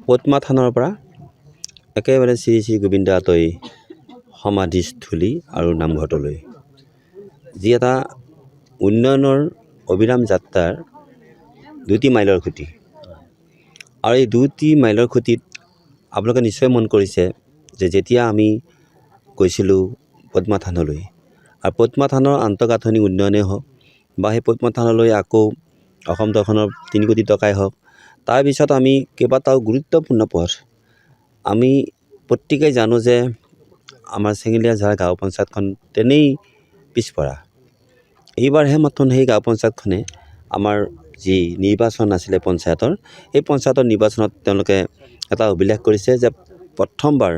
পদ্মা থানৰ পৰা একেবাৰে শ্ৰী শ্ৰী গোবিন্দ আতৈ সমাধিস্থলী আৰু নামঘৰটোলৈ যি এটা উন্নয়নৰ অবিৰাম যাত্ৰাৰ 2টি মাইলৰ খুঁটি আৰু এই 2টি মাইলৰ খুঁটিত আপোনালোকে নিশ্চয় মন কৰিছে যে যেতিয়া আমি গৈছিলোঁ পদ্মা থানলৈ আৰু পদ্মা থানৰ আন্তঃগাঁথনি উন্নয়নেই হওক বা সেই পদ্মা থানলৈ আকৌ অসম দৰ্শনৰ 3 কোটি টকাই হওক তাৰপিছত আমি কেইবাটাও গুৰুত্বপূৰ্ণ পথ আমি প্ৰত্যেকেই জানো যে আমাৰ চেঙেলীয়া ঝাৰ গাঁও পঞ্চায়তখন তেনেই পিছপৰা এইবাৰহে মাত্ৰ সেই গাঁও পঞ্চায়তখনে আমাৰ যি নিৰ্বাচন আছিলে পঞ্চায়তৰ এই পঞ্চায়তৰ নিৰ্বাচনত তেওঁলোকে এটা অভিলেখ কৰিছে যে প্ৰথমবাৰ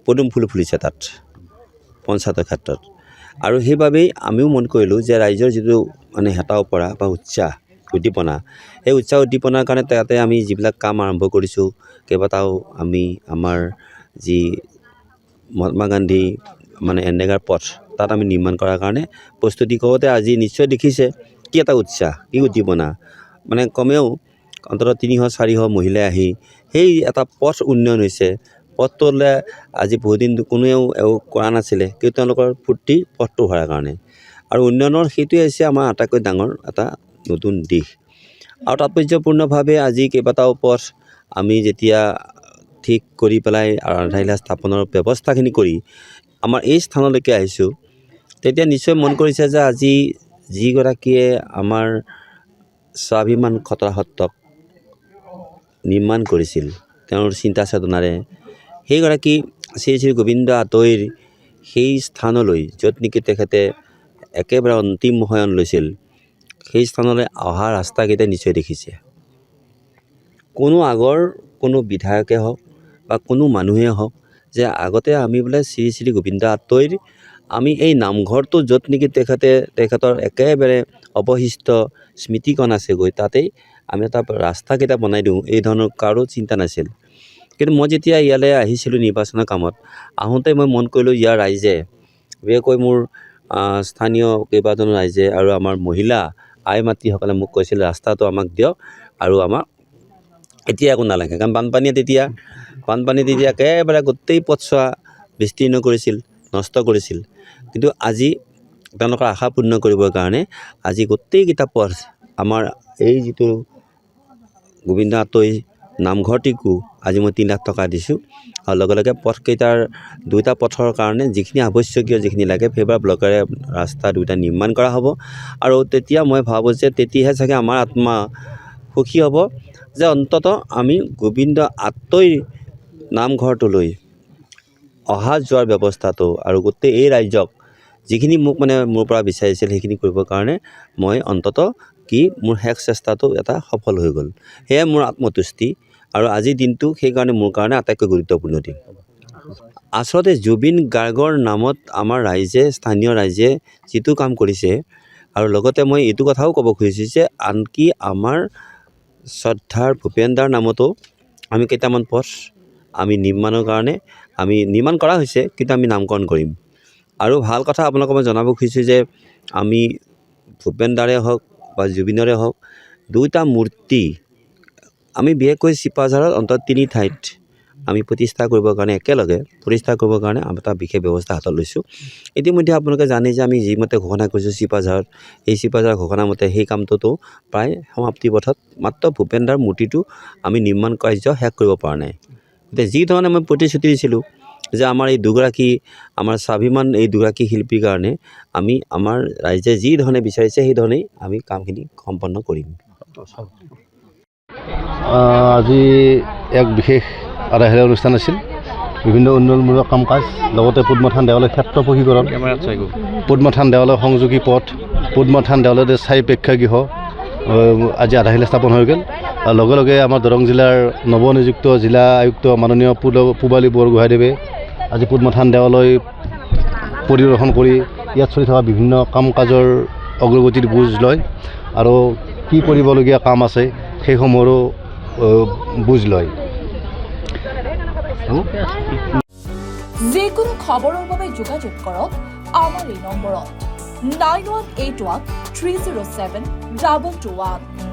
পদুম ফুল ফুলিছে তাত পঞ্চায়তৰ ক্ষেত্ৰত আৰু সেইবাবেই আমিও মন কৰিলোঁ যে ৰাইজৰ যিটো মানে হেতা ওপৰা বা উৎসাহ উদ্দীপনা এই উৎসাহ উদ্দীপনাৰ কাৰণে তাতে আমি যিবিলাক কাম আৰম্ভ কৰিছোঁ কেইবাটাও আমি আমাৰ যি মহাত্মা গান্ধী মানে এনৰেগাৰ পথ তাত আমি নিৰ্মাণ কৰাৰ কাৰণে প্ৰস্তুতি কৰোঁতে আজি নিশ্চয় দেখিছে কি এটা উৎসাহ কি উদ্দীপনা মানে কমেও অন্ততঃ 300-400 মহিলাই আহি সেই এটা পথ উন্নয়ন হৈছে পথটোলৈ আজি বহুদিন কোনেও কৰা নাছিলে কিন্তু তেওঁলোকৰ ফূৰ্তি পথটো হোৱাৰ কাৰণে আৰু উন্নয়নৰ সেইটোৱে হৈছে আমাৰ আটাইতকৈ ডাঙৰ এটা নতুন দিশ আৰু তাৎপৰ্যপূৰ্ণভাৱে আজি কেইবাটাও পথ আমি যেতিয়া ঠিক কৰি পেলাই আধাৰশিলা স্থাপনৰ ব্যৱস্থাখিনি কৰি আমাৰ এই স্থানলৈকে আহিছোঁ তেতিয়া নিশ্চয় মন কৰিছে যে আজি যিগৰাকীয়ে আমাৰ স্বাভিমান খতৰা সত্ৰক নিৰ্মাণ কৰিছিল তেওঁৰ চিন্তা চেতনাৰে সেইগৰাকী শ্ৰী শ্ৰী গোবিন্দ আতৈৰ সেই স্থানলৈ য'ত নেকি তেখেতে একেবাৰে অন্তিম শয়ন লৈছিল সেই স্থানলৈ অহা ৰাস্তাকেইটা নিশ্চয় দেখিছে কোনো আগৰ কোনো বিধায়কে হওক বা কোনো মানুহে হওক যে আগতে আমি বোলে শ্ৰী শ্ৰী গোবিন্দ আতৈৰ আমি এই নামঘৰটো য'ত নেকি তেখেতৰ একেবাৰে অৱশিষ্ট স্মৃতিকণ আছে গৈ তাতেই আমি এটা ৰাস্তাকেইটা বনাই দিওঁ এই ধৰণৰ কাৰো চিন্তা নাছিল কিন্তু মই যেতিয়া ইয়ালৈ আহিছিলোঁ নিৰ্বাচনৰ কামত আহোঁতে মই মন কৰিলোঁ ইয়াৰ ৰাইজে বিশেষকৈ মোৰ স্থানীয় কেইবাজনো ৰাইজে আৰু আমাৰ মহিলা আই মাতৃসকলে মোক কৈছিল ৰাস্তাটো আমাক দিয়ক আৰু আমাক এতিয়া একো নালাগে কাৰণ বানপানীয়ে তেতিয়া একেবাৰে গোটেই পথছোৱা বিস্তীৰ্ণ কৰিছিল নষ্ট কৰিছিল কিন্তু আজি তেওঁলোকৰ আশা পূৰ্ণ কৰিবৰ কাৰণে আজি গোটেইকেইটা পথ আমাৰ এই যিটো গোবিন্দ আতৈ নামঘৰটিকো আজি মই 3 লাখ টকা দিছোঁ আৰু লগে লগে পথকেইটাৰ 2টা পথৰ কাৰণে যিখিনি আৱশ্যকীয় যিখিনি লাগে সেইবাৰ ব্লকেৰে ৰাস্তা 2টা নিৰ্মাণ কৰা হ'ব আৰু তেতিয়া মই ভাবোঁ যে তেতিয়াহে চাগে আমাৰ আত্মা সুখী হ'ব যে অন্ততঃ আমি গোবিন্দ আতৈ নামঘৰটোলৈ অহা যোৱাৰ ব্যৱস্থাটো আৰু গোটেই এই ৰাইজক যিখিনি মোক মানে মোৰ পৰা বিচাৰিছিল সেইখিনি কৰিবৰ কাৰণে মই অন্ততঃ কি মোৰ শেষ চেষ্টাটো এটা সফল হৈ গ'ল সেয়াই মোৰ আত্মতুষ্টি আৰু আজিৰ দিনটো সেইকাৰণে মোৰ কাৰণে আটাইতকৈ গুৰুত্বপূৰ্ণ দিন আচলতে জুবিন গাৰ্গৰ নামত আমাৰ ৰাইজে স্থানীয় ৰাইজে যিটো কাম কৰিছে আৰু লগতে মই এইটো কথাও ক'ব খুজিছোঁ যে আনকি আমাৰ শ্ৰদ্ধাৰ ভূপেন দাৰ নামতো আমি কেইটামান পথ আমি নিৰ্মাণৰ কাৰণে আমি নিৰ্মাণ কৰা হৈছে কিন্তু আমি নামকৰণ কৰিম আৰু ভাল কথা আপোনালোকক মই জনাব খুজিছোঁ যে আমি ভূপেন দাৰে হওক বা জুবিনৰে হওক 2টা মূৰ্তি আমি বিশেষকৈ চিপাঝাৰত অন্তত 3 ঠাইত আমি প্ৰতিষ্ঠা কৰিবৰ কাৰণে একেলগে প্ৰতিষ্ঠা কৰিবৰ কাৰণে আমি এটা বিশেষ ব্যৱস্থা হাতত লৈছোঁ ইতিমধ্যে আপোনালোকে জানে যে আমি যিমতে ঘোষণা কৰিছোঁ চিপাঝাৰত এই চিপাঝাৰ ঘোষণা মতে সেই কামটোতো প্ৰায় সমাপ্তি পথত মাত্ৰ ভূপেন দাৰ মূৰ্তিটো আমি নিৰ্মাণ কাৰ্য শেষ কৰিব পৰা নাই এতিয়া যি ধৰণে মই প্ৰতিশ্ৰুতি দিছিলোঁ যে আমাৰ এই দুগৰাকী আমাৰ স্বাভিমান এই দুগৰাকী শিল্পীৰ কাৰণে আমি আমাৰ ৰাইজে যি ধৰণে বিচাৰিছে সেই ধৰণেই আমি কামখিনি সম্পন্ন কৰিম আজি এক বিশেষ আধাৰশিলা অনুষ্ঠান আছিল বিভিন্ন উন্নয়নমূলক কাম কাজ লগতে পদ্মথান দেৱালয় ক্ষেত্ৰ প্ৰশীকৰণ পদ্মথান দেৱালয় সংযোগী পথ পদ্মথান দেৱালয়তে স্থায়ী প্ৰেক্ষাগৃহ আজি আধাৰশিলা স্থাপন হৈ গ'ল আৰু লগে লগে আমাৰ দৰং জিলাৰ নৱনিযুক্ত জিলা আয়ুক্ত মাননীয় পূবালী বৰগোহাঁইদেৱে আজি পদ্মথান দেৱালয় পৰিদৰ্শন কৰি ইয়াত চলি থকা বিভিন্ন কাম কাজৰ অগ্ৰগতিৰ বুজ লয় আৰু কি কৰিবলগীয়া কাম আছে সেইসমূহৰো বুজ লয় যিকোনো খবৰৰ বাবে যোগাযোগ কৰক আমাৰ এই নম্বৰত 9181 307 2221